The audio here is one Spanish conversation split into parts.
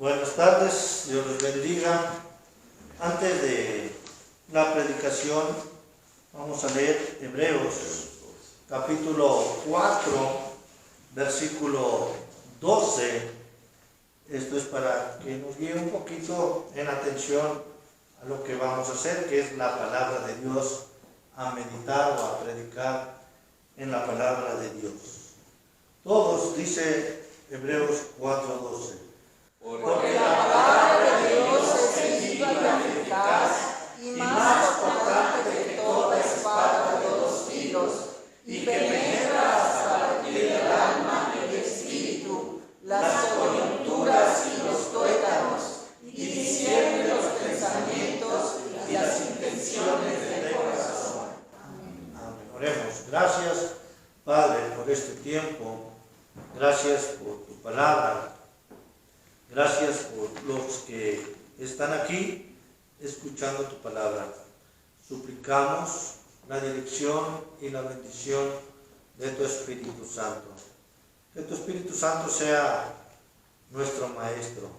Buenas tardes, Dios les bendiga. Antes de la predicación, vamos a leer Hebreos, capítulo 4, versículo 12. Esto es para que nos guíe un poquito en atención a lo que vamos a hacer, que es la palabra de Dios, a meditar o a predicar en la palabra de Dios. Todos, dice Hebreos 4:12. Porque la palabra de Dios es viva y eficaz, y más cortante que toda espada de 2 filos, y penetra hasta partir el alma y el espíritu, las coyunturas y los tuétanos, y discierne los pensamientos y las intenciones del corazón. Amén. Oremos. Gracias, Padre, por este tiempo. Gracias por tu palabra. Gracias por los que están aquí escuchando tu palabra. Suplicamos la dirección y la bendición de tu Espíritu Santo. Que tu Espíritu Santo sea nuestro Maestro.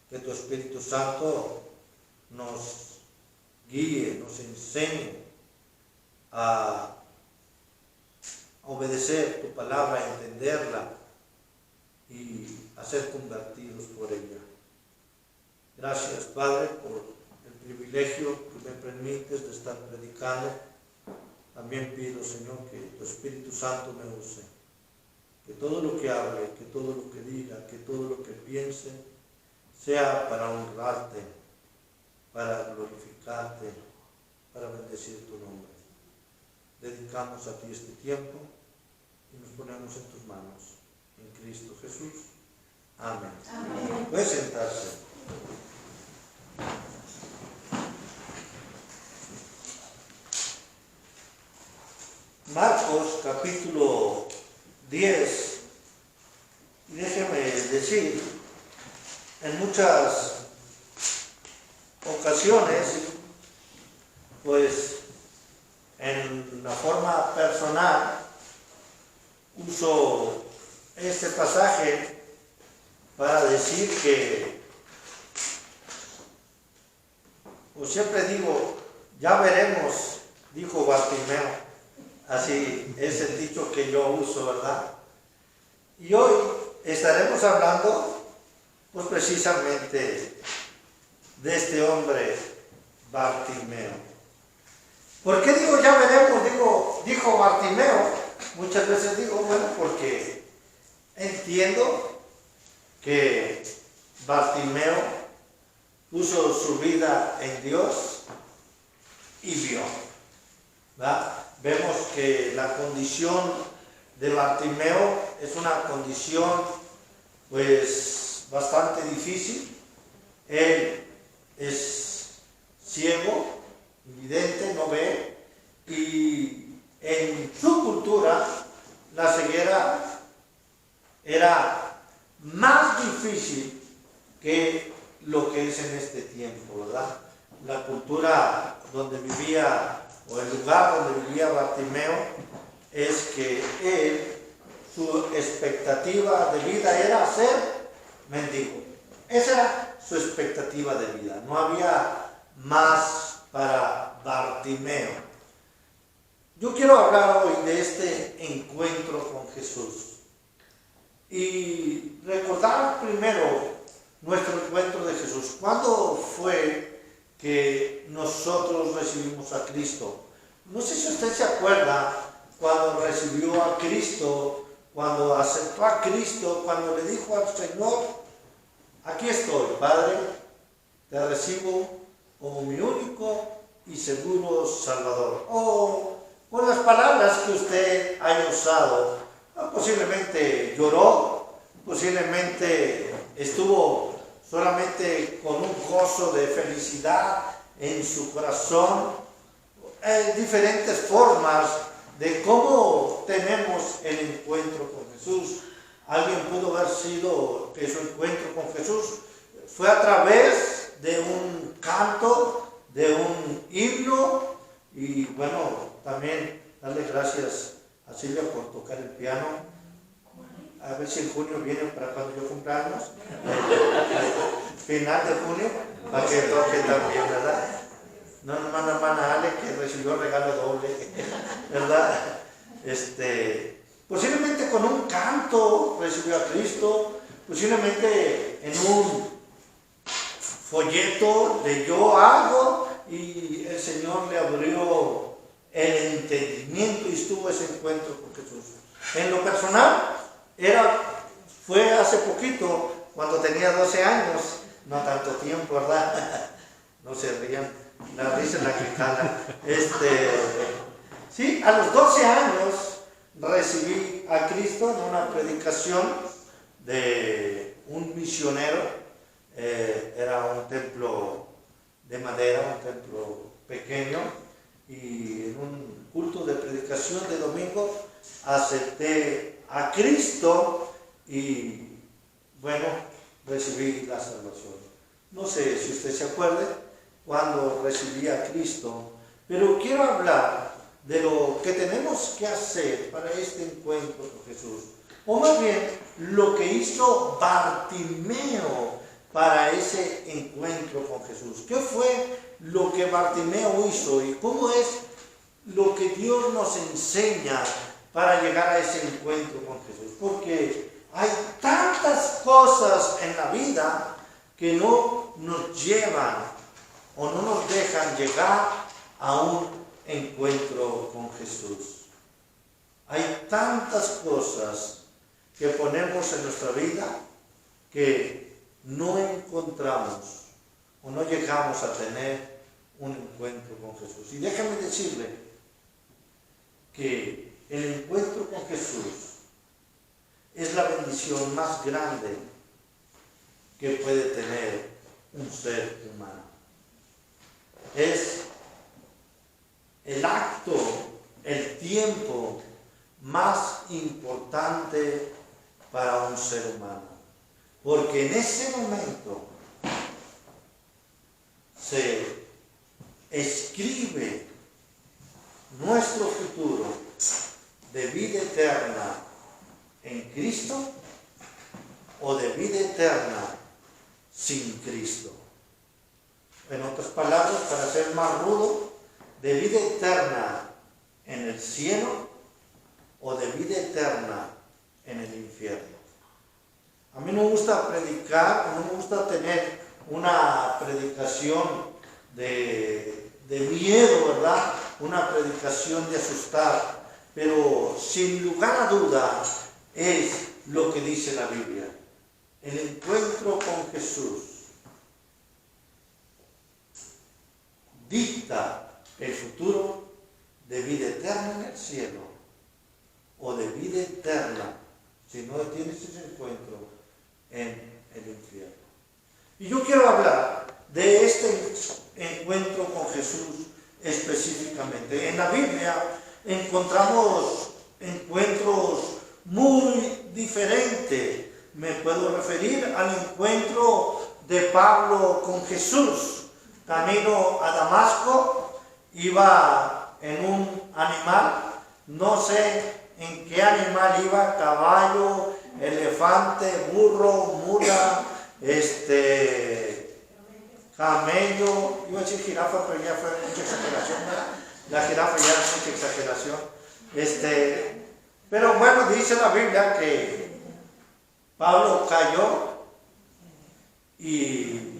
Que tu Espíritu Santo nos guíe, nos enseñe a obedecer tu palabra, a entenderla y a ser convertidos por ella. Gracias, Padre, por el privilegio que me permites de estar predicando. También pido, Señor, que tu Espíritu Santo me use. Que todo lo que hable, que todo lo que diga, que todo lo que piense, sea para honrarte, para glorificarte, para bendecir tu nombre. Dedicamos a ti este tiempo y nos ponemos en tus manos. En Cristo Jesús. Amén. Amén. Puede sentarse. Marcos capítulo 10. Y déjeme decir, en muchas ocasiones, pues en la forma personal, uso este pasaje para decir que, pues siempre digo, ya veremos, dijo Bartimeo. Así es el dicho que yo uso, ¿verdad? Y hoy estaremos hablando, pues precisamente, de este hombre Bartimeo. ¿Por qué digo ya veremos? Dijo Bartimeo. Muchas veces digo, bueno, porque entiendo que Bartimeo puso su vida en Dios y vio, ¿verdad? Vemos que la condición de Bartimeo es una condición pues bastante difícil. Él es ciego, invidente, no ve, y en su cultura la ceguera era más difícil que lo que es en este tiempo, ¿verdad? La cultura donde vivía, o el lugar donde vivía Bartimeo, es que él, su expectativa de vida era ser mendigo. Esa era su expectativa de vida. No había más para Bartimeo. Yo quiero hablar hoy de este encuentro con Jesús y recordar primero nuestro encuentro de Jesús. ¿Cuándo fue que nosotros recibimos a Cristo? No sé si usted se acuerda cuando recibió a Cristo, cuando aceptó a Cristo, cuando le dijo al Señor: aquí estoy, Padre, te recibo como mi único y seguro Salvador. O con las palabras que usted haya usado, posiblemente lloró, posiblemente estuvo solamente con un gozo de felicidad en su corazón. Diferentes formas de cómo tenemos el encuentro con Jesús. Alguien pudo haber sido que su encuentro con Jesús fue a través de un canto, de un himno, y bueno, también darle gracias a Silvia por tocar el piano. A ver si en junio viene para cuando yo cumpla años. final de junio, para que toque también, ¿verdad? No nos manda hermana Ale que recibió regalo doble, ¿verdad? Posiblemente con un canto recibió a Cristo, posiblemente en un folleto leyó algo y el Señor le abrió el entendimiento y estuvo ese encuentro con Jesús. En lo personal, fue hace poquito, cuando tenía 12 años, no tanto tiempo, ¿verdad? No se rían, la risa es la que jala. Sí, a los 12 años recibí a Cristo en una predicación de un misionero. Era un templo de madera, un templo pequeño, y en un culto de predicación de domingo acepté a Cristo y bueno, recibí la salvación. No sé si usted se acuerde cuando recibí a Cristo, pero quiero hablar de lo que tenemos que hacer para este encuentro con Jesús, o más bien lo que hizo Bartimeo para ese encuentro con Jesús. ¿Qué fue lo que Bartimeo hizo y cómo es lo que Dios nos enseña para llegar a ese encuentro con Jesús? Porque hay tantas cosas en la vida que no nos llevan o no nos dejan llegar a un encuentro con Jesús. Hay tantas cosas que ponemos en nuestra vida que no encontramos o no llegamos a tener un encuentro con Jesús. Y déjame decirle que el encuentro con Jesús es la bendición más grande que puede tener un ser humano. Es el acto, el tiempo más importante para un ser humano. Porque en ese momento se escribe nuestro futuro de vida eterna en Cristo o de vida eterna sin Cristo. En otras palabras, para ser más rudo, de vida eterna en el cielo o de vida eterna en el infierno. A mí no me gusta predicar, no me gusta tener una predicación de miedo, ¿verdad? Una predicación de asustar, pero sin lugar a duda es lo que dice la Biblia. El encuentro con Jesús dicta el futuro de vida eterna en el cielo o de vida eterna, si no tienes ese encuentro, en el infierno. Y yo quiero hablar de este encuentro con Jesús específicamente. En la Biblia encontramos encuentros muy diferentes. Me puedo referir al encuentro de Pablo con Jesús. Camino a Damasco, iba en un animal, no sé en qué animal iba, caballo, elefante, burro, mula, camello, iba a decir jirafa, pero ya fue mucha exageración, ¿verdad? La jirafa ya es mucha exageración. Pero bueno, dice la Biblia que Pablo cayó y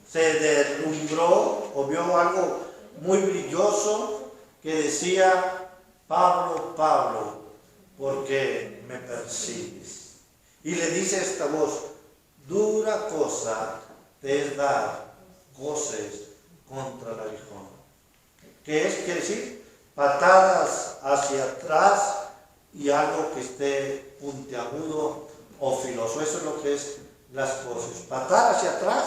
se deslumbró o vio algo muy brilloso que decía: Pablo, Pablo, ¿por qué me persigues? Y le dice esta voz: dura cosa te es dar goces contra el aguijón. ¿Qué es? Quiere decir patadas hacia atrás y algo que esté puntiagudo o filoso. Eso es lo que es las cosas. Patar hacia atrás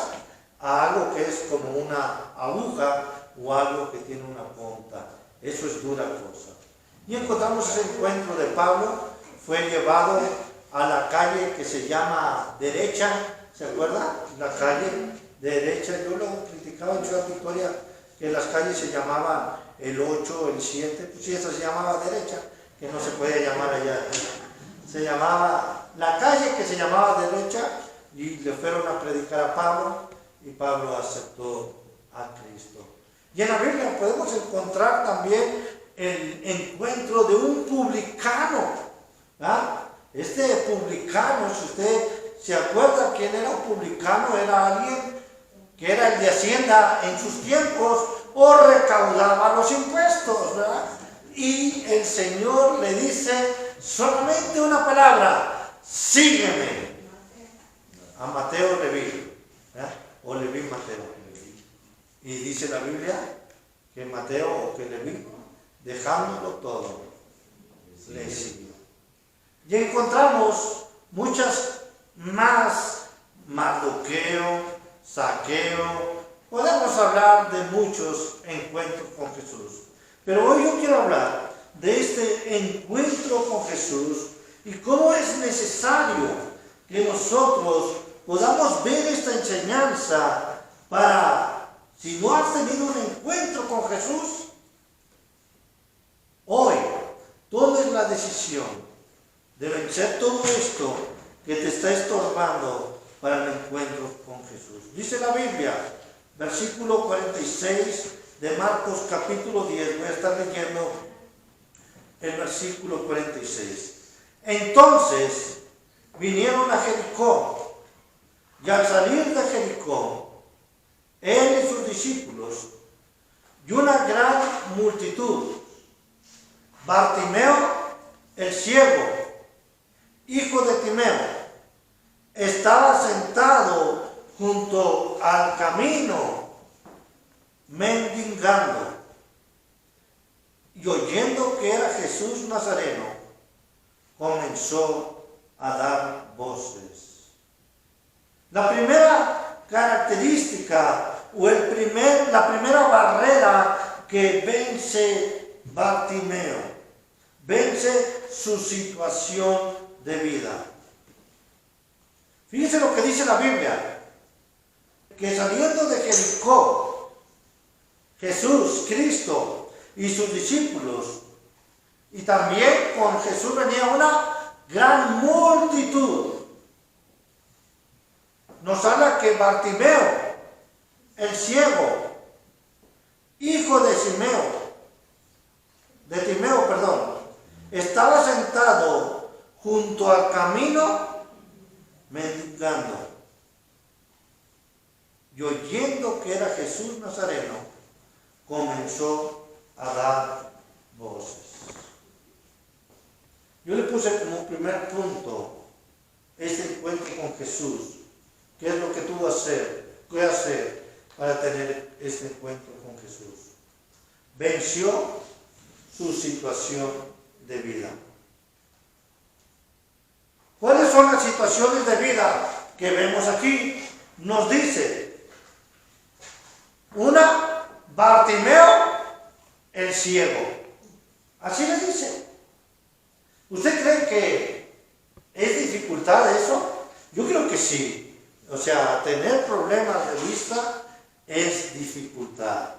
a algo que es como una aguja o algo que tiene una punta. Eso es dura cosa. Y encontramos ese encuentro de Pablo. Fue llevado a la calle que se llama Derecha. ¿Se acuerda? La calle Derecha. Yo lo criticaba en Ciudad Victoria, que las calles se llamaban el 8, el 7. Pues sí, esa se llamaba Derecha, que no se podía llamar allá. Se llamaba la calle que se llamaba Derecha, y le fueron a predicar a Pablo. y Pablo aceptó a Cristo. Y en la Biblia podemos encontrar también el encuentro de un publicano. Este publicano, si usted se acuerda quién era un publicano, era alguien que era el de Hacienda en sus tiempos o recaudaba los impuestos, ¿verdad? Y el Señor le dice solamente una palabra: sígueme. A Mateo Leví, ¿verdad? O Leví Mateo. Y dice la Biblia que Mateo o que Leví, dejándolo todo, le siguió. Y encontramos muchas más: Mardoqueo, Zaqueo. Podemos hablar de muchos encuentros con Jesús. Pero hoy yo quiero hablar de este encuentro con Jesús y cómo es necesario que nosotros podamos ver esta enseñanza para, si no has tenido un encuentro con Jesús, hoy tomes la decisión de vencer todo esto que te está estorbando para el encuentro con Jesús. Dice la Biblia, versículo 46 de Marcos capítulo 10, voy a estar leyendo el versículo 46. Entonces vinieron a Jericó, y al salir de Jericó, él y sus discípulos, y una gran multitud, Bartimeo, el ciego, hijo de Timeo, estaba sentado junto al camino, mendigando, y oyendo que era Jesús Nazareno, comenzó a dar voces. La primera característica o la primera barrera que vence Bartimeo, vence su situación de vida. Fíjense lo que dice la Biblia, que saliendo de Jericó, Jesús, Cristo y sus discípulos, y también con Jesús venía una gran multitud. Nos habla que Bartimeo, el ciego, hijo de Timeo, estaba sentado junto al camino mendigando, y oyendo que era Jesús Nazareno, comenzó a dar voces. Yo le puse como primer punto este encuentro con Jesús. ¿Qué es lo que tú vas a hacer? ¿Qué hacer para tener este encuentro con Jesús? Venció su situación de vida. ¿Cuáles son las situaciones de vida que vemos aquí? Nos dice una, Bartimeo, el ciego. Así le dice. ¿Usted cree que es dificultad eso? Yo creo que sí. O sea, tener problemas de vista es dificultad.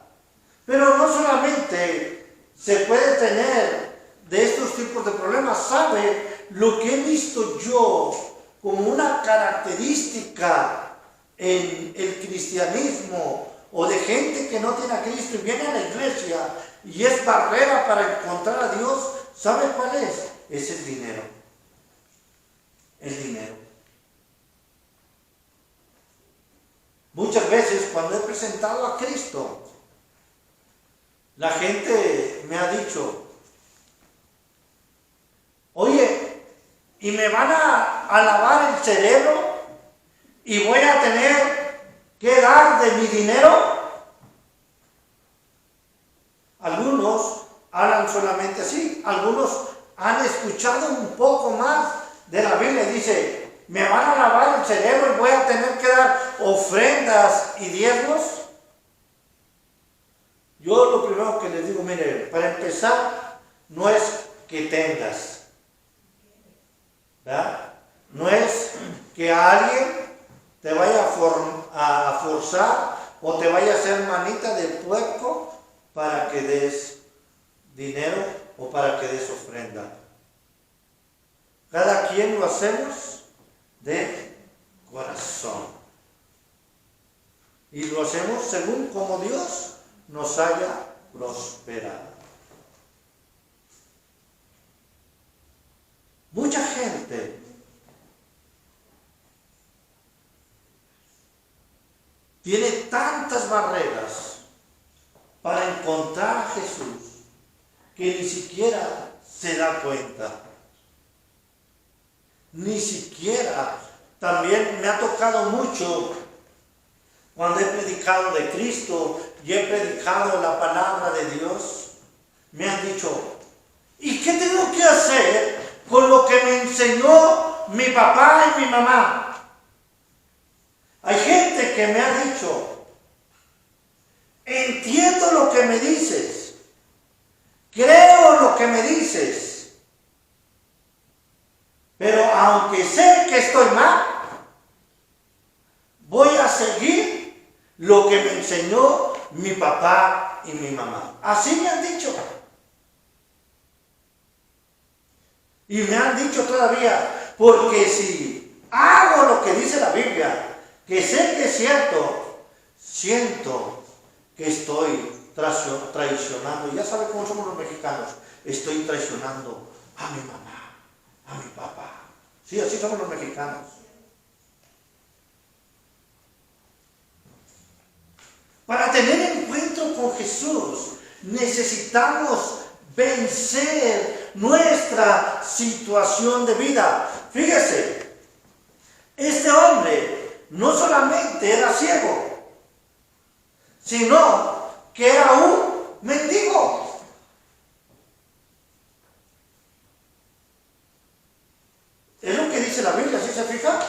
Pero no solamente se puede tener de estos tipos de problemas. ¿Sabe lo que he visto yo como una característica en el cristianismo o de gente que no tiene a Cristo y viene a la iglesia y es barrera para encontrar a Dios? ¿Sabe cuál es? Es el dinero. El dinero. Muchas veces cuando he presentado a Cristo, la gente me ha dicho, oye, ¿y me van a lavar el cerebro y voy a tener que dar de mi dinero? Algunos hablan solamente así, algunos han escuchado un poco más de la Biblia y dice, ¿me van a lavar el cerebro y voy a tener que dar ofrendas y diezmos? Yo lo primero que les digo, mire, para empezar, no es que tengas, ¿verdad? No es que alguien te vaya a forzar o te vaya a hacer manita de puerco para que des dinero o para que des ofrenda. Cada quien lo hacemos de corazón. y lo hacemos según como Dios nos haya prosperado. Mucha gente tiene tantas barreras para encontrar a Jesús que ni siquiera se da cuenta. Ni siquiera. También me ha tocado mucho cuando he predicado de Cristo y he predicado la palabra de Dios. Me han dicho, ¿y qué tengo que hacer con lo que me enseñó mi papá y mi mamá? Hay gente que me ha dicho, entiendo lo que me dices, creo lo que me dices, pero aunque sé que estoy mal, voy a seguir lo que me enseñó mi papá y mi mamá. Así me han dicho. Y me han dicho todavía, porque si hago lo que dice la Biblia, que sé que es cierto, siento que estoy traicionando. Ya sabe cómo somos los mexicanos. Estoy traicionando a mi mamá, a mi papá. Sí, así somos los mexicanos. Para tener encuentro con Jesús necesitamos vencer nuestra situación de vida. Fíjese, este hombre no solamente era ciego, sino que era un mendigo. Es lo que dice la Biblia, ¿sí se fija?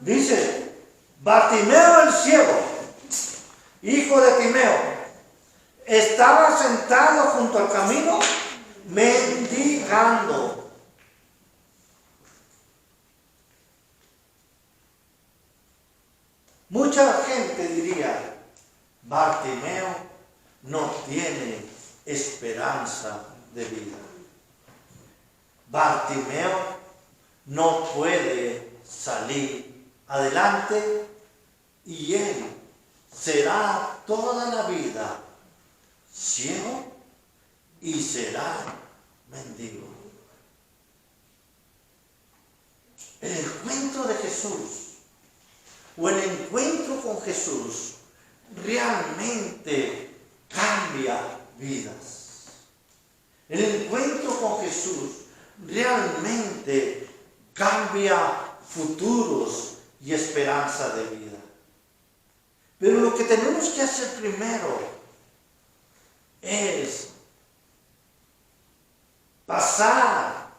Dice, Bartimeo el ciego, hijo de Timeo, estaba sentado junto al camino mendigando. Mucha gente diría, Bartimeo no tiene esperanza de vida. Bartimeo no puede salir adelante y él será toda la vida ciego y será mendigo. El encuentro de Jesús o el encuentro con Jesús realmente cambia vidas. El encuentro con Jesús realmente cambia futuros y esperanza de vida. Pero lo que tenemos que hacer primero es pasar,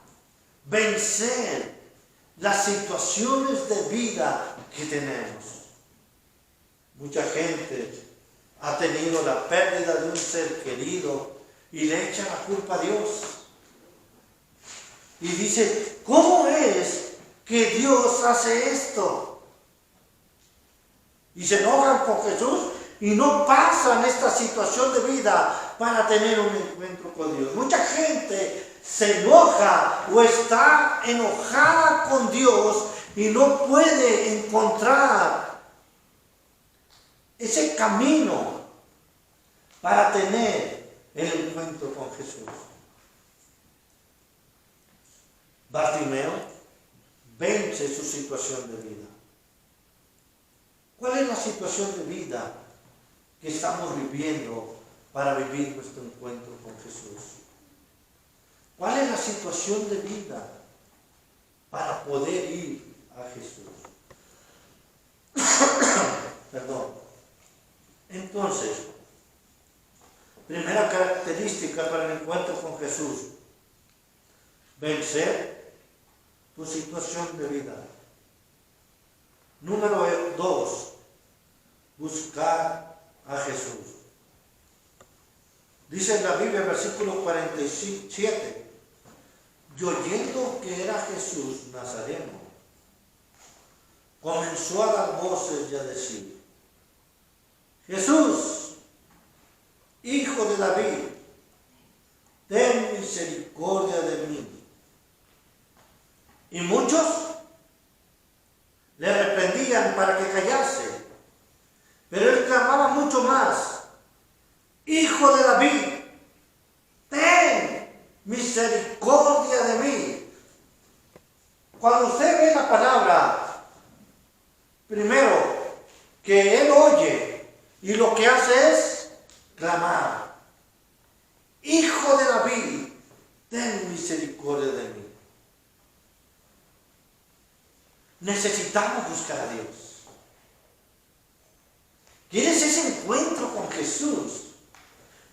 vencer las situaciones de vida que tenemos. Mucha gente ha tenido la pérdida de un ser querido y le echa la culpa a Dios. Y dice, ¿cómo es que Dios hace esto? Y se enojan con Jesús y no pasan esta situación de vida para tener un encuentro con Dios. Mucha gente se enoja o está enojada con Dios y no puede encontrar ese camino para tener el encuentro con Jesús. Bartimeo vence su situación de vida. ¿Cuál es la situación de vida que estamos viviendo para vivir nuestro encuentro con Jesús? ¿Cuál es la situación de vida para poder ir a Jesús? Perdón. Entonces, primera característica para el encuentro con Jesús: vencer tu situación de vida. Número 2, buscar a Jesús. Dice en la Biblia, versículo 47, y oyendo que era Jesús Nazareno, comenzó a dar voces y a decir, Jesús, Hijo de David, ten misericordia de mí. Y muchos le reprendían para que callase, pero él mucho más. Hijo de David, ten misericordia de mí. Cuando usted ve la palabra, primero, que él oye y lo que hace es clamar. Hijo de David, ten misericordia de mí. Necesitamos buscar a Dios. ¿Quieres ese encuentro con Jesús?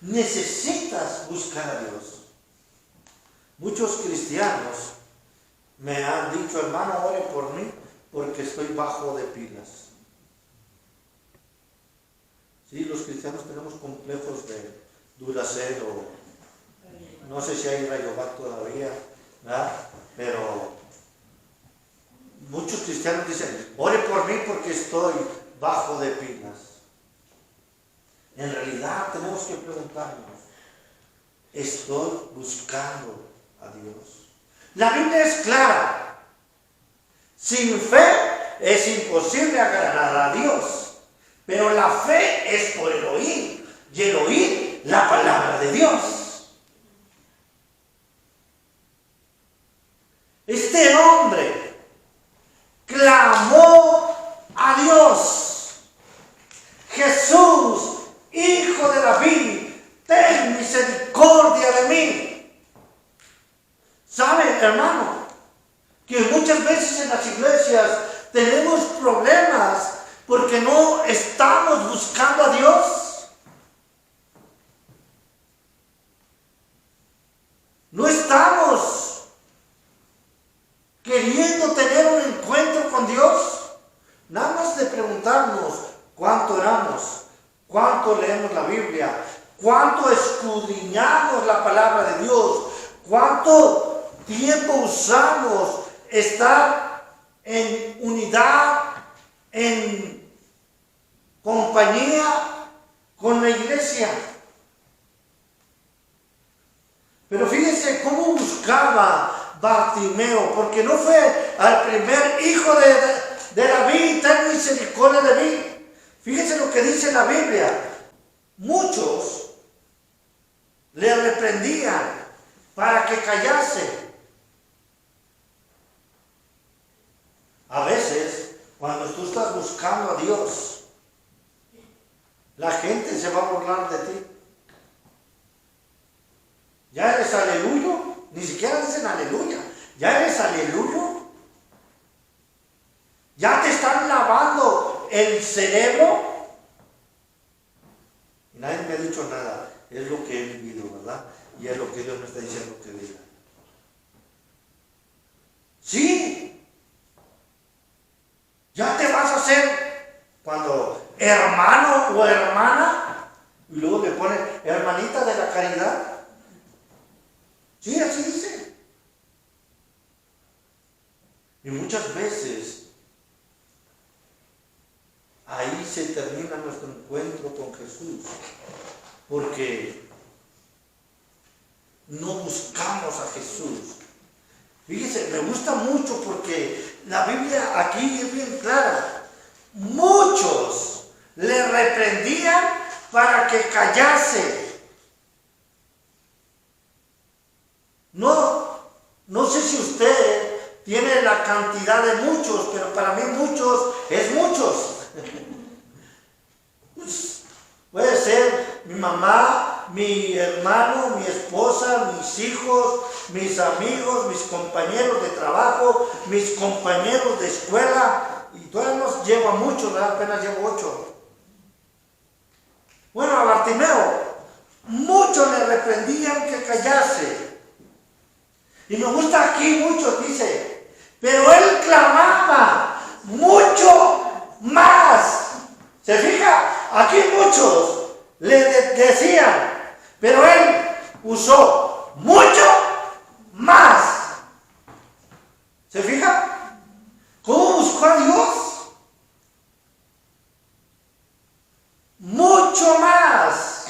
Necesitas buscar a Dios. Muchos cristianos me han dicho, hermano, ore por mí porque estoy bajo de pilas. Sí, los cristianos tenemos complejos de Duracell o no sé si hay Rayovac todavía, ¿verdad? Pero muchos cristianos dicen, ore por mí porque estoy bajo de pilas. En realidad tenemos que preguntarnos, ¿estoy buscando a Dios? La Biblia es clara. Sin fe es imposible agradar a Dios, pero la fe es por el oír, y el oír la palabra de Dios. Este hombre clamó a Dios: Jesús, Hijo de David, ten misericordia de mí. ¿Sabe, hermano, que muchas veces en las iglesias tenemos problemas porque no estamos buscando a Dios? No estamos queriendo tener un encuentro con Dios. Nada más de preguntarnos cuánto oramos, cuánto leemos la Biblia, cuánto escudriñamos la palabra de Dios, cuánto tiempo usamos estar en unidad, en compañía con la iglesia. Pero fíjense cómo buscaba Bartimeo, porque no fue al primer hijo de David, ten misericordia de mí. Fíjense lo que dice la Biblia. Muchos le reprendían para que callase. A veces, cuando tú estás buscando a Dios, la gente se va a burlar de ti. ¿Ya eres aleluyo? Ni siquiera dicen aleluya. ¿Ya eres aleluyo? ¿Ya te están lavando el cerebro? Y nadie me ha dicho nada. Es lo que he vivido, ¿verdad? Y es lo que Dios me está diciendo que diga. Sí. Ya te vas a hacer cuando hermano o hermana, y luego le pone hermanita de la caridad. Sí, así dice. Y muchas veces ahí se termina nuestro encuentro con Jesús, porque no buscamos a Jesús. Fíjese, me gusta mucho porque la Biblia aquí es bien clara. Muchos le reprendían para que callase. No sé si usted tiene la cantidad de muchos, pero para mí muchos es muchos. Pues, puede ser mi mamá, mi hermano, mi esposa, mis hijos, mis amigos, mis compañeros de trabajo, mis compañeros de escuela, y todavía no llevo a muchos, ¿verdad? Apenas llevo 8. Bueno, a Bartimeo, muchos le reprendían que callase. Y me gusta aquí mucho, dice, pero él clamaba mucho más. ¿Se fija? Aquí muchos le decían, pero él usó mucho más. ¿Se fija? ¿Cómo buscó a Dios? Mucho más.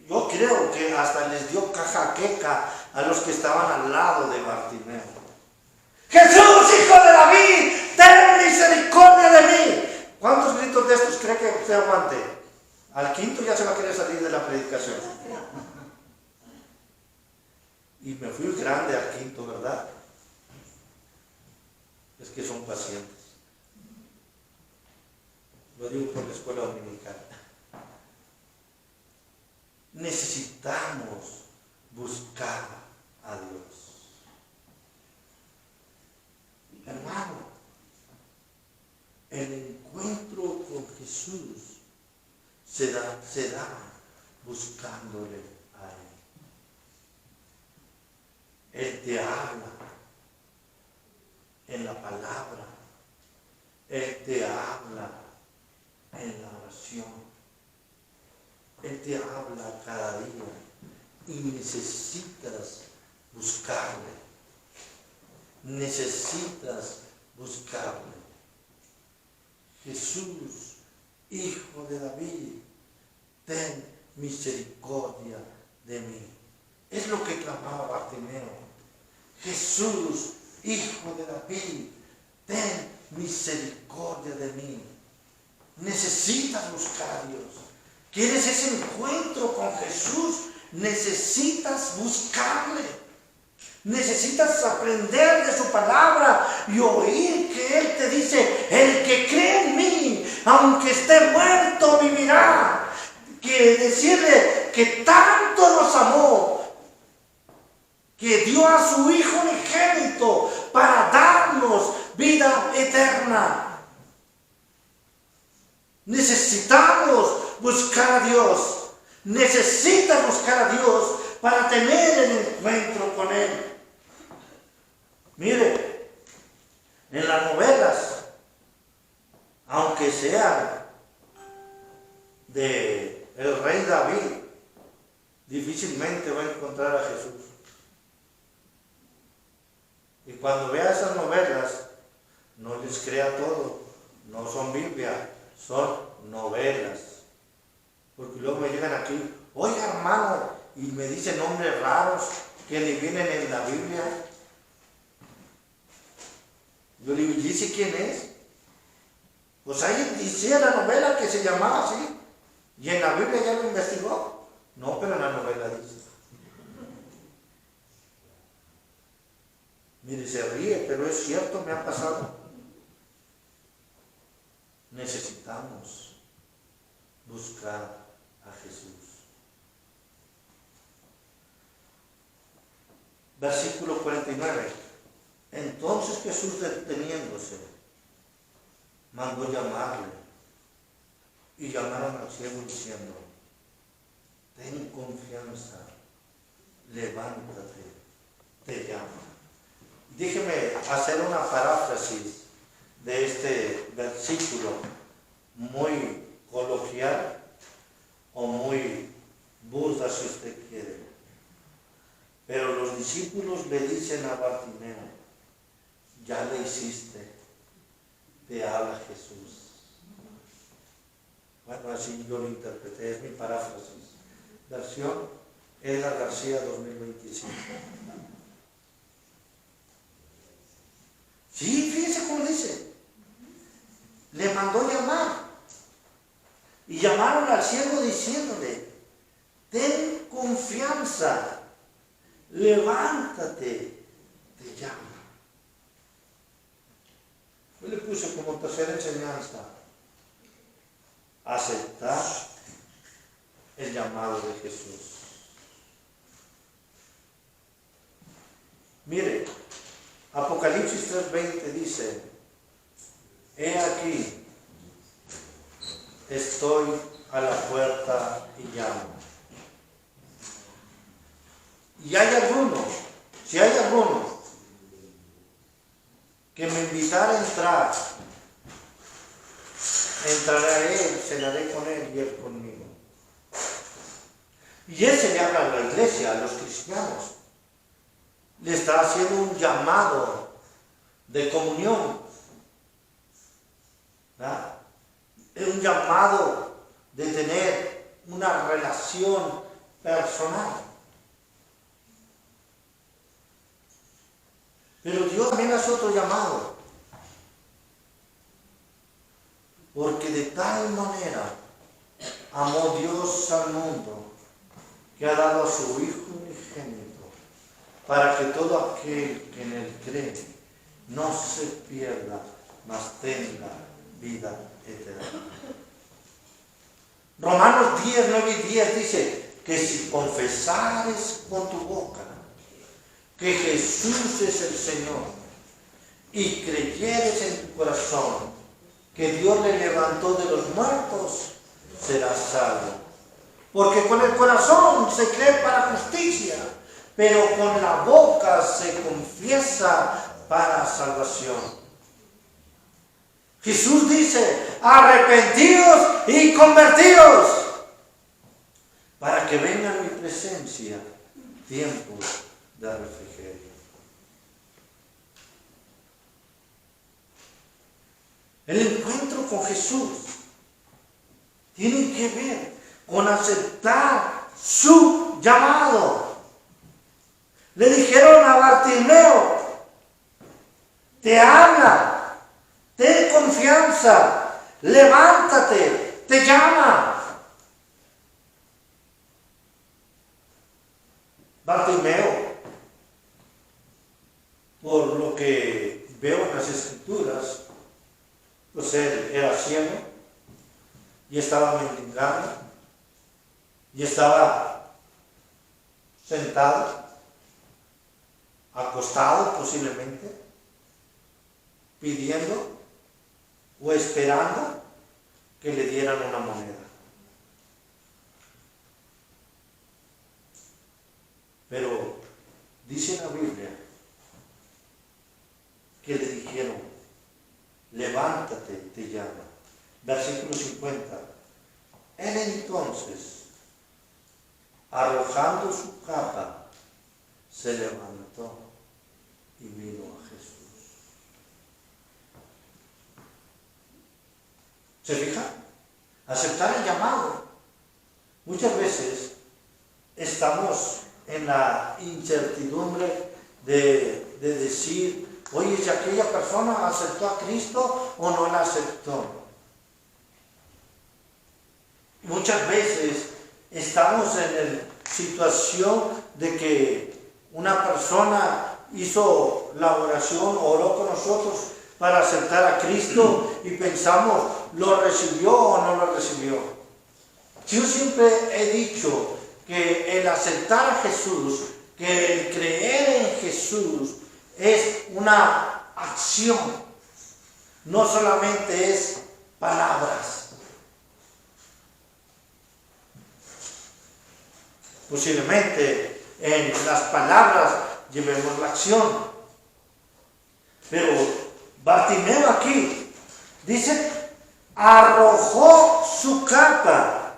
Yo creo que hasta les dio cajaqueca a los que estaban al lado de Bartimeo. Jesús, Hijo de David, ten misericordia de mí. ¿Cuántos gritos de estos cree que usted aguante? Al quinto ya se va a querer salir de la predicación. Y me fui grande al quinto, ¿verdad? Es que son pacientes. Lo digo por la escuela dominical. Necesitamos buscar a Dios. Hermano, el encuentro con Jesús se da buscándole a Él. Él te habla en la palabra. Él te habla en la oración. Él te habla cada día y necesitas buscarle. Necesitas buscarle. Jesús, Hijo de David, ten misericordia de mí. Es lo que clamaba Bartimeo. Jesús, Hijo de David, ten misericordia de mí. Necesitas buscar a Dios. ¿Quieres ese encuentro con Jesús? Necesitas buscarle. Necesitas aprender de su palabra y oír que Él te dice: el que cree en mí, aunque esté muerto, vivirá. Que decirle que tanto nos amó, que dio a su Hijo unigénito para darnos vida eterna. Necesitamos buscar a Dios. Necesitas buscar a Dios para tener el encuentro con Él. Mire, en las novelas, aunque sean de el rey David, difícilmente va a encontrar a Jesús. Y cuando vea esas novelas, no les crea todo. No son Biblia, son novelas. Porque luego me llegan aquí: oiga, hermano, y me dicen nombres raros que ni vienen en la Biblia. Yo le digo: ¿y dice quién es? Pues ahí decía la novela que se llamaba así. ¿Y en la Biblia ya lo investigó? No, pero en la novela dice. Mire, se ríe, pero es cierto, me ha pasado. Necesitamos buscar a Jesús. Versículo 49. Entonces Jesús, deteniéndose, mandó llamarle, y llamaron al ciego diciendo: ten confianza, levántate, te llamo. Déjeme hacer una paráfrasis de este versículo, muy coloquial o muy burda si usted quiere. Pero los discípulos le dicen a Bartimeo: ya le hiciste, te habla Jesús. Bueno, así yo lo interpreté, es mi paráfrasis. Versión Edgar García 2025. Sí, fíjese cómo dice. Le mandó llamar. Y llamaron al ciego diciéndole: ten confianza, levántate, te llama. Yo le puse como tercera enseñanza: aceptar el llamado de Jesús. Mire, Apocalipsis 3:20 dice: he aquí, estoy a la puerta y llamo. Y hay alguno, si hay alguno que me invitara a entrar, entraré a él, cenaré con él y él conmigo. Y ese le habla a la iglesia, a los cristianos. Le está haciendo un llamado de comunión. ¿Verdad? Es un llamado de tener una relación personal. Pero Dios también hace otro llamado. porque de tal manera amó Dios al mundo que ha dado a su Hijo unigénito, para que todo aquel que en él cree no se pierda, mas tenga vida eterna. Romanos 10, 9 y 10 dice que si confesares con tu boca que Jesús es el Señor y creyeres en tu corazón que Dios le levantó de los muertos, serás salvo. Porque con el corazón se cree para justicia, pero con la boca se confiesa para salvación. Jesús dice, arrepentidos y convertidos, para que venga en mi presencia tiempos de refrigerio. El encuentro con Jesús tiene que ver con aceptar su llamado. Le dijeron a Bartimeo, te habla, ten confianza, levántate, te llama. Bartimeo, por lo que veo en las Escrituras, pues él era ciego y estaba mendigando y estaba sentado, acostado posiblemente, pidiendo o esperando que le dieran una moneda. Pero dice la Biblia que le dijeron, levántate, te llama. Versículo 50. Él entonces, arrojando su capa, se levantó y vino a Jesús. ¿Se fija? Aceptar el llamado. Muchas veces estamos en la incertidumbre de decir, oye, si aquella persona aceptó a Cristo o no la aceptó. Muchas veces estamos en la situación de que una persona hizo la oración, oró con nosotros para aceptar a Cristo y pensamos, ¿lo recibió o no lo recibió? Yo siempre he dicho que el aceptar a Jesús, que el creer en Jesús es una acción, no solamente es palabras. Posiblemente en las palabras llevemos la acción, pero Bartimeo aquí dice, arrojó su capa,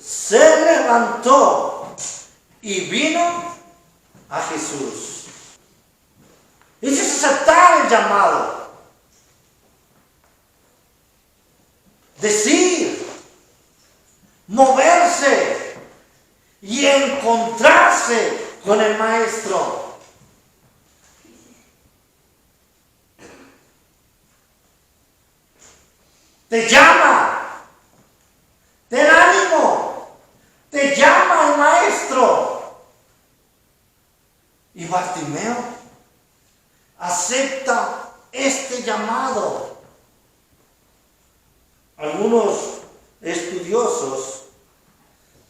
se levantó y vino a Jesús. Eso es aceptar el llamado. Decir, moverse y encontrarse con el Maestro. Te llama, te da ánimo, te llama el Maestro. Y Bartimeo acepta este llamado. Algunos estudiosos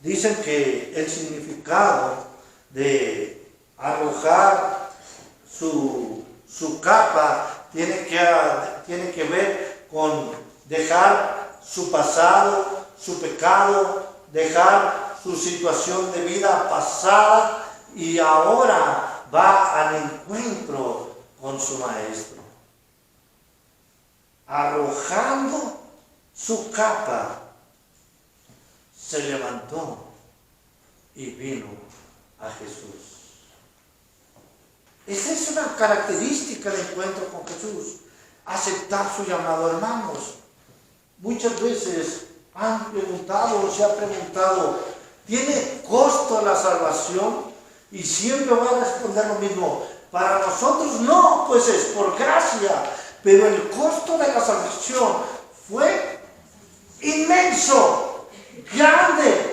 dicen que el significado de arrojar su capa tiene que ver con dejar su pasado, su pecado, dejar su situación de vida pasada y ahora va al encuentro con su Maestro. Arrojando su capa, se levantó y vino a Jesús. Esa es una característica del encuentro con Jesús, aceptar su llamado. Hermanos, muchas veces han preguntado o se ha preguntado, ¿tiene costo la salvación? Y siempre va a responder lo mismo, para nosotros no, pues es por gracia, pero el costo de la salvación fue inmenso, grande.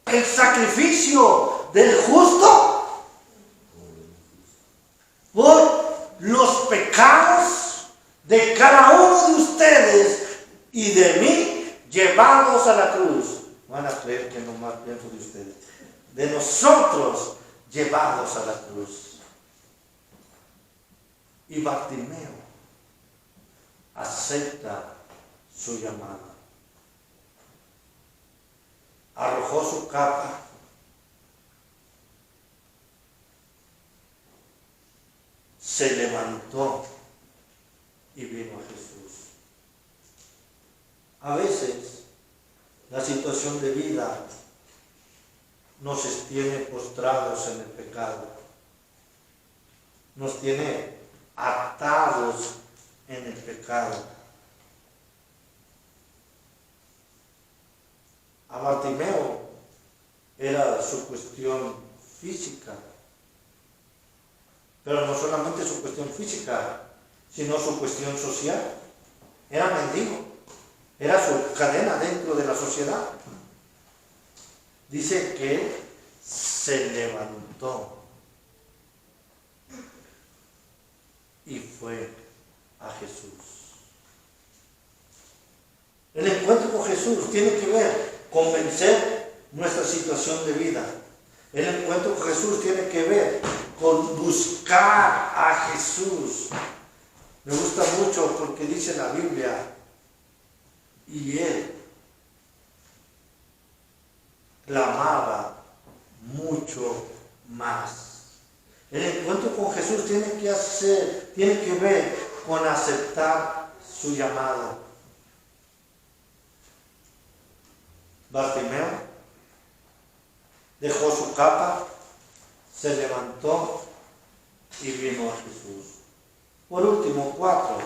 El sacrificio del justo por los pecados de cada uno de ustedes y de mí, llevados a la cruz. Van a creer que nomás pienso de ustedes. De nosotros, llevados a la cruz. Y Bartimeo acepta su llamada. Arrojó su capa. Se levantó y vino a Jesús. A veces la situación de vida nos tiene postrados en el pecado, nos tiene atados en el pecado. A Bartimeo era su cuestión física, pero no solamente su cuestión física, sino su cuestión social. Era mendigo, era su cadena dentro de la sociedad. Dice que se levantó y fue a Jesús. El encuentro con Jesús tiene que ver con vencer nuestra situación de vida. El encuentro con Jesús tiene que ver con buscar a Jesús. Me gusta mucho porque dice la Biblia, y él clamaba mucho más. El encuentro con Jesús tiene que ver con aceptar su llamado. Bartimeo dejó su capa, se levantó y vino a Jesús. Por último, 4.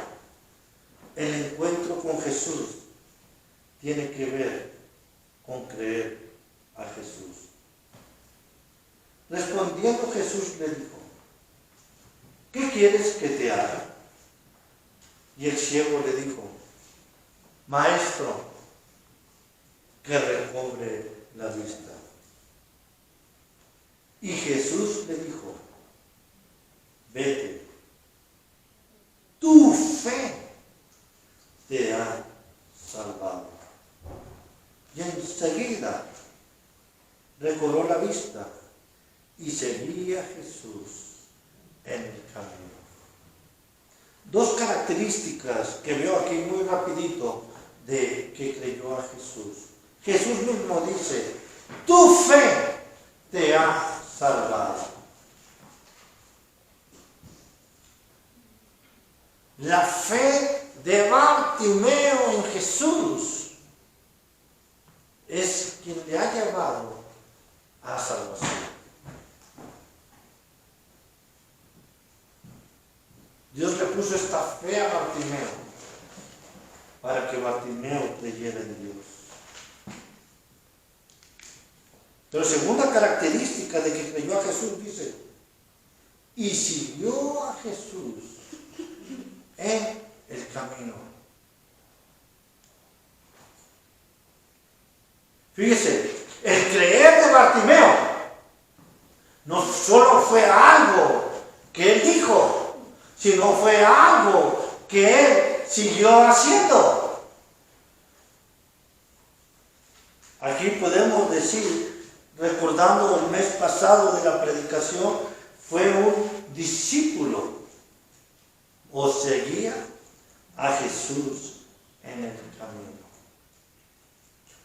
El encuentro con Jesús tiene que ver con creer a Jesús. Respondiendo Jesús le dijo, ¿qué quieres que te haga? Y el ciego le dijo, Maestro, que recobre la vista. Y Jesús le dijo, vete, tu fe te ha salvado. Y enseguida recobró la vista y seguía a Jesús en el camino. 2 características que veo aquí muy rapidito de que creyó a Jesús. Jesús mismo dice, tu fe te ha salvado. La fe de Bartimeo en Jesús es quien le ha llevado a salvación. Dios le puso esta fe a Bartimeo para que Bartimeo creyera en Dios. Pero segunda característica de que creyó a Jesús dice, y siguió a Jesús en el camino. Fíjese, el creer de Bartimeo no solo fue algo que él dijo, sino fue algo que él siguió haciendo. Aquí podemos decir, recordando el mes pasado de la predicación, fue un discípulo o seguía a Jesús en el camino.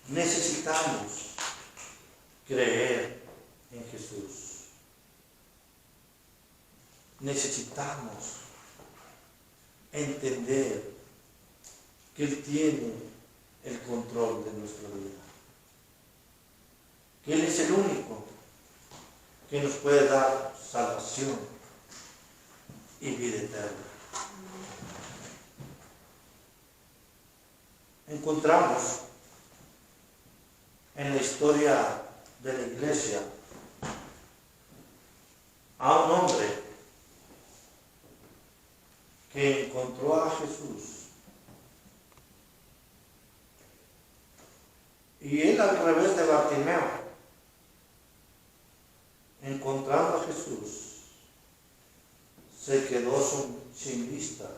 Necesitamos creer en Jesús. Necesitamos entender que Él tiene el control de nuestra vida. Que Él es el único que nos puede dar salvación y vida eterna. Encontramos en la historia de la iglesia a un hombre que encontró a Jesús Y él, al revés de Bartimeo, encontrando a Jesús, se quedó sin vista.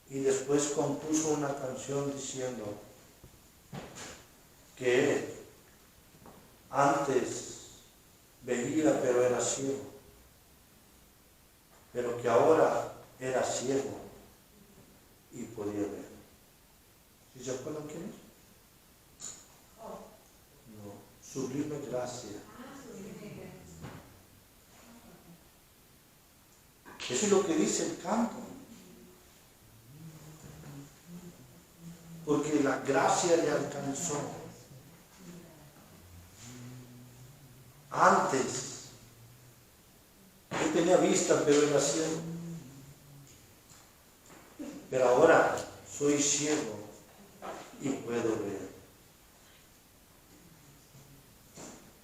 Y después compuso una canción diciendo que él antes veía pero era ciego, pero que ahora era ciego y podía ver. ¿Sí se acuerdan quién es? No, Sublime Gracia. Eso es lo que dice el canto. Porque la gracia le alcanzó. Antes, yo tenía vista, pero era ciego. Pero ahora soy ciego y puedo ver.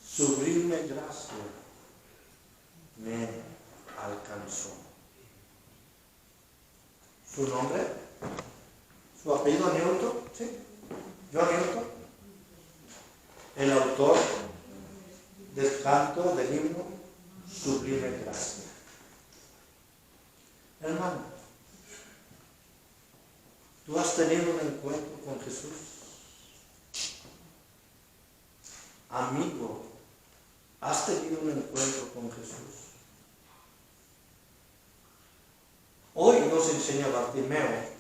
Sublime gracia me alcanzó. ¿Su nombre? ¿Su apellido Newton? ¿Sí? John Newton. El autor del canto, del himno, Sublime Gracia. Hermano, ¿tú has tenido un encuentro con Jesús? Amigo, ¿has tenido un encuentro con Jesús? Hoy nos enseña Bartimeo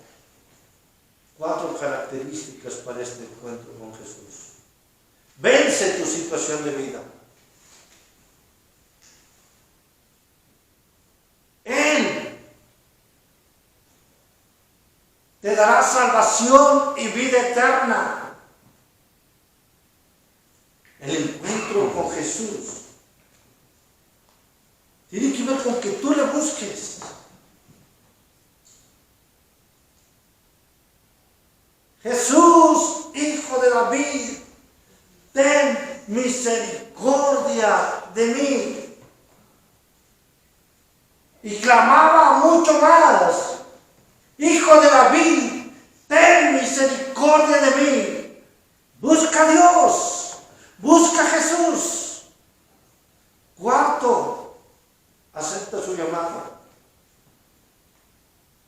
4 características para este encuentro con Jesús. Vence tu situación de vida. Él te dará salvación y vida eterna. El encuentro con Jesús tiene que ver con que tú le busques. Jesús, Hijo de David, ten misericordia de mí. Y clamaba mucho más: Hijo de David, ten misericordia de mí. Busca a Dios, busca a Jesús. 4, acepta su llamada.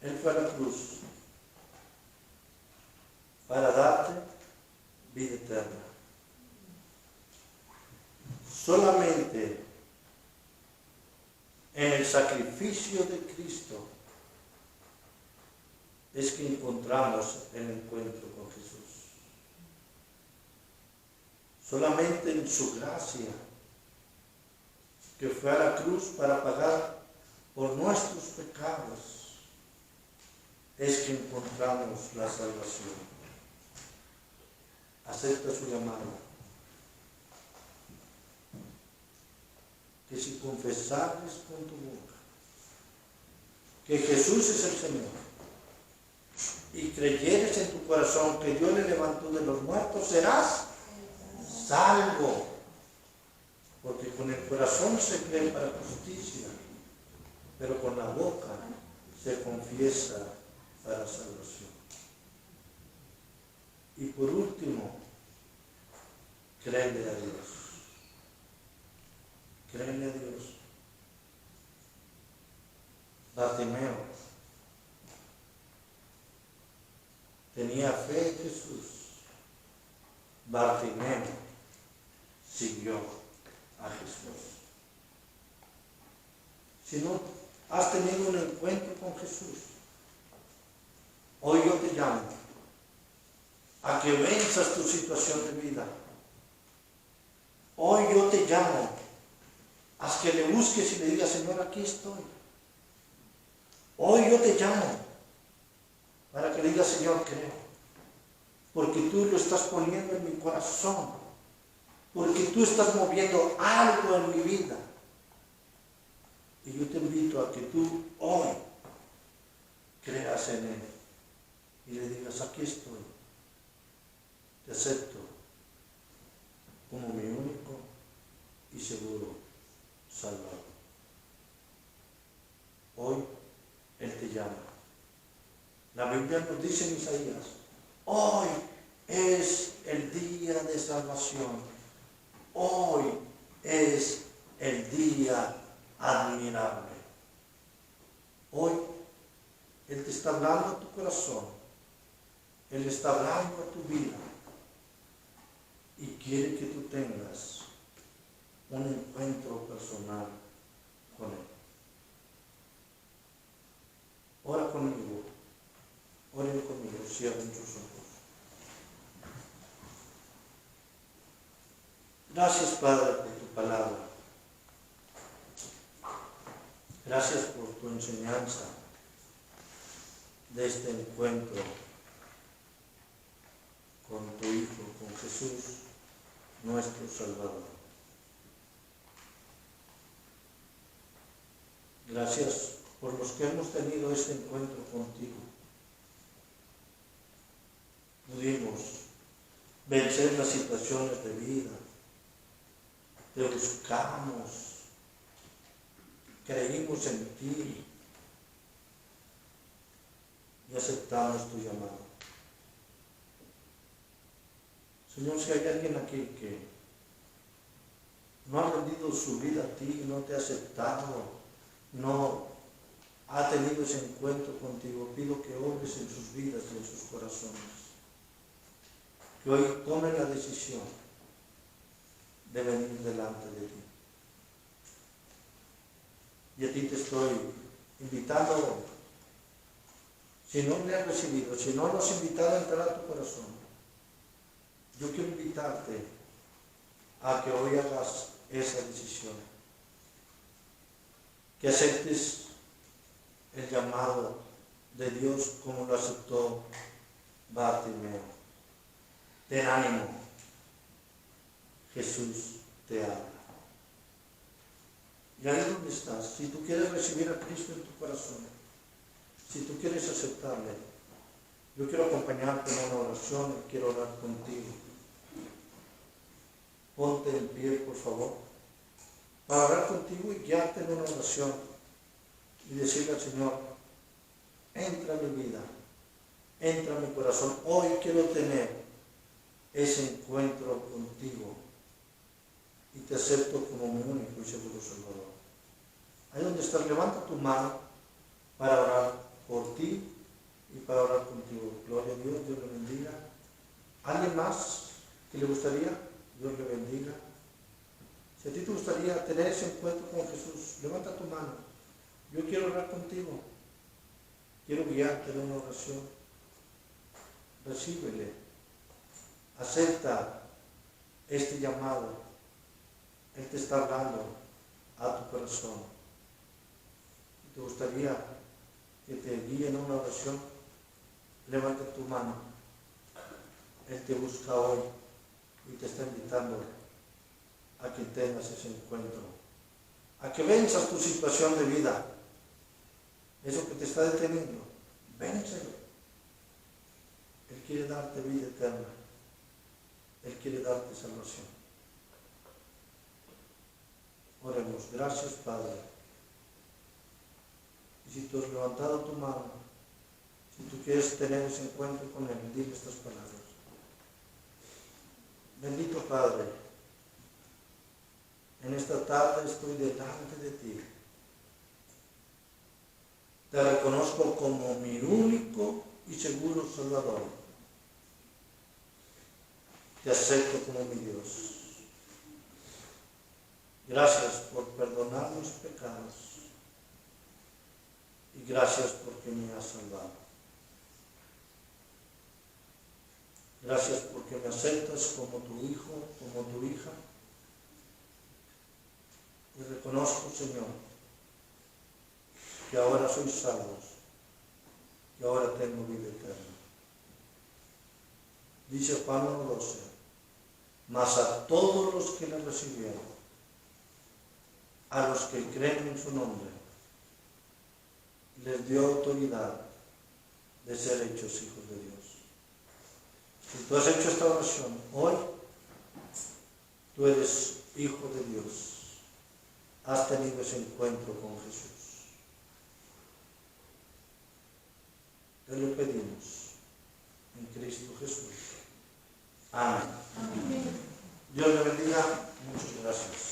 Él fue a la cruz para darte vida eterna. Solamente en el sacrificio de Cristo es que encontramos el encuentro con Jesús. Solamente en su gracia, que fue a la cruz para pagar por nuestros pecados, es que encontramos la salvación. Acepta su llamado. Que si confesares con tu boca que Jesús es el Señor y creyeres en tu corazón que Dios le levantó de los muertos, serás salvo. Porque con el corazón se cree para justicia, pero con la boca se confiesa para salvación. Y por último, créele a Dios. Créele a Dios. Bartimeo tenía fe en Jesús. Bartimeo siguió a Jesús. Si no has tenido un encuentro con Jesús, hoy yo te llamo a que venzas tu situación de vida. Hoy yo te llamo a que le busques y le digas: Señor, aquí estoy. Hoy yo te llamo para que le digas: Señor, creo, porque tú lo estás poniendo en mi corazón, porque tú estás moviendo algo en mi vida. Y yo te invito a que tú hoy creas en Él y le digas: aquí estoy, te acepto como mi único y seguro Salvador. Hoy Él te llama. La Biblia nos dice en Isaías: hoy es el salvación. Hoy es el día admirable. Hoy Él te está hablando a tu corazón. Él está hablando a tu vida. Y quiere que tú tengas un encuentro personal con Él. Ora conmigo. Oren conmigo. Cierren tus ojos. Gracias, Padre, por tu palabra. Gracias por tu enseñanza de este encuentro con tu Hijo, con Jesús, nuestro Salvador. Gracias por los que hemos tenido este encuentro contigo. Pudimos vencer las situaciones de vida. Te buscamos, creímos en ti y aceptamos tu llamado. Señor, si hay alguien aquí que no ha rendido su vida a ti, no te ha aceptado, no ha tenido ese encuentro contigo, pido que obres en sus vidas y en sus corazones. Que hoy tomen la decisión de venir delante de ti. Y a ti te estoy invitando, si no me has recibido, si no lo has invitado a entrar a tu corazón, yo quiero invitarte a que hoy hagas esa decisión. Que aceptes el llamado de Dios como lo aceptó Bartimeo. Ten ánimo. Jesús te habla. Y ahí donde estás, si tú quieres recibir a Cristo en tu corazón, si tú quieres aceptarle, yo quiero acompañarte en una oración y quiero orar contigo. Ponte en pie, por favor, para orar contigo y guiarte en una oración y decirle al Señor, entra a mi vida, entra a mi corazón. Hoy quiero tener ese encuentro contigo y te acepto como mi único y seguro Salvador. Ahí donde estás, levanta tu mano para orar por ti y para orar contigo. Gloria a Dios, Dios le bendiga. ¿Alguien más que le gustaría? Dios le bendiga. Si a ti te gustaría tener ese encuentro con Jesús, levanta tu mano. Yo quiero orar contigo. Quiero guiarte en una oración. Recíbele. Acepta este llamado. Él te está hablando a tu corazón. ¿Te gustaría que te guíe en una oración? Levanta tu mano. Él te busca hoy y te está invitando a que tengas ese encuentro, a que venzas tu situación de vida, eso que te está deteniendo, vénselo. Él quiere darte vida eterna, Él quiere darte salvación. Oremos. Gracias, Padre. Y si tú has levantado tu mano, si tú quieres tener ese encuentro con Él, dile estas palabras. Bendito Padre, en esta tarde estoy delante de ti. Te reconozco como mi único y seguro Salvador. Te acepto como mi Dios. Gracias por perdonar mis pecados. Y gracias porque me has salvado. Gracias porque me aceptas como tu hijo, como tu hija. Y reconozco, Señor, que ahora soy salvo, que ahora tengo vida eterna. Dice Juan 1:12, mas a todos los que le recibieron, a los que creen en su nombre, les dio autoridad de ser hechos hijos de Dios. Si tú has hecho esta oración hoy, tú eres hijo de Dios. Has tenido ese encuentro con Jesús. Te lo pedimos en Cristo Jesús. Amén. Amén. Dios le bendiga. Muchas gracias.